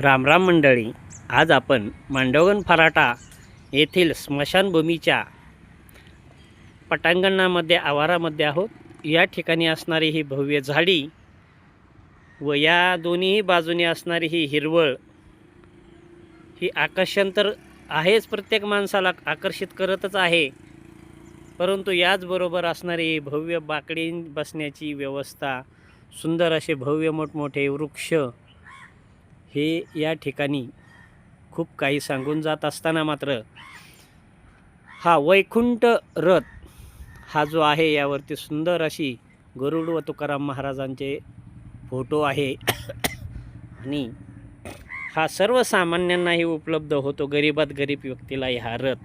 रामराम मंडळी, आज आपण मांडवगण फराटा येथील स्मशानभूमीच्या पटांगणामध्ये आवारामध्ये आहोत. या ठिकाणी असणारी ही भव्य झाडी व या दोन्ही बाजूने असणारी ही हिरवळ ही आकर्षण तर आहेच, प्रत्येक माणसाला आकर्षित करतच आहे. परंतु याचबरोबर असणारी भव्य बाकडी बसण्याची व्यवस्था, सुंदर असे भव्य मोठमोठे वृक्ष हे या ठिकाणी खूप काही सांगून जात असताना मात्र हा वैकुंठ रथ हा जो आहे यावरती सुंदर अशी गरुड व तुकाराम महाराजांचे फोटो आहे आणि हा सर्वसामान्यांनाही उपलब्ध होतो, गरीबात गरीब व्यक्तीलाही हा रथ.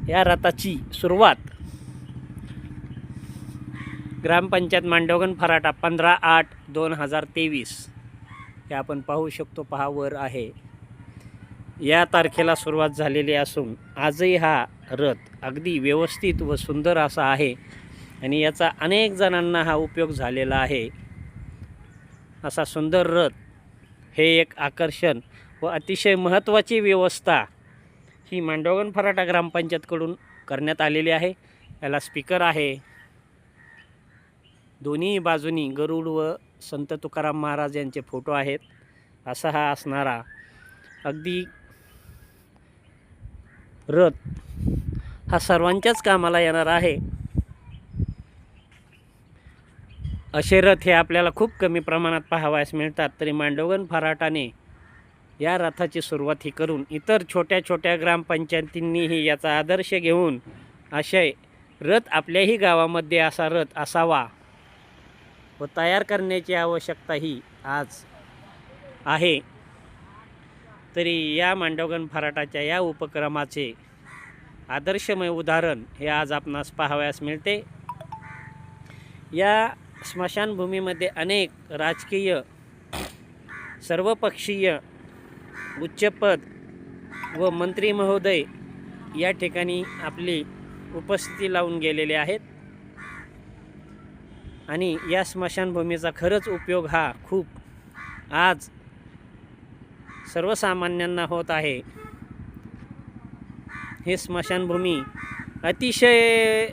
या रथाची सुरुवात ग्रामपंचायत मांडवगण फराटा 15/8/2023 हे आपण पाहू शकतो. पहा वर आहे, या तारखेला सुरुवात झालेली असून आजही हा रथ अगदी व्यवस्थित व सुंदर असा आहे आणि याचा अनेक जणांना हा उपयोग झालेला आहे. असा सुंदर रथ हे एक आकर्षण व अतिशय महत्त्वाची व्यवस्था ही मांडवगण फराटा ग्रामपंचायतकडून करण्यात आलेली आहे. याला स्पीकर आहे, दोन्ही बाजूनी गरुड व संत तुकाराम महाराज यांचे फोटो आहेत. असा हा असणारा अगदी रथ हा सर्वांच्याच कामाला येणार आहे. असे रथ हे आपल्याला खूप कमी प्रमाणात पाहावयास मिळतात. तरी मांडवगण फराटाने या रथाची सुरुवात ही करून इतर छोट्या छोट्या ग्रामपंचायतींनीही याचा आदर्श घेऊन असे रथ आपल्याही गावामध्ये असा रथ असावा व तयार करण्याची आवश्यकता ही आज आहे. तरी या मांडवगण फराटाच्या या उपक्रमाचे आदर्शमय उदाहरण हे आज आपणास पाहावयास मिळते. या स्मशानभूमीमध्ये अनेक राजकीय, सर्वपक्षीय, उच्चपद व मंत्री महोदय या ठिकाणी आपली उपस्थिती लावून गेलेले आहेत आणि या स्मशानभूमीचा खरंच उपयोग हा खूप आज सर्वसामान्यांना होत आहे. ही स्मशानभूमी अतिशय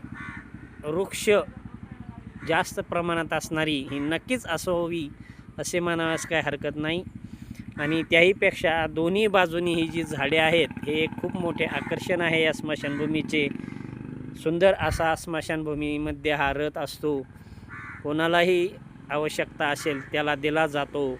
वृक्ष जास्त प्रमाणात असणारी ही नक्कीच असावी असे म्हणावयास काही हरकत नाही. आणि त्याहीपेक्षा दोन्ही बाजूनी ही जी झाडे आहेत हे एक खूप मोठे आकर्षण आहे या स्मशानभूमीचे. सुंदर असा स्मशानभूमीमध्ये हा रथ असतो. कोणालाही आवश्यकता असेल त्याला दिला जातो.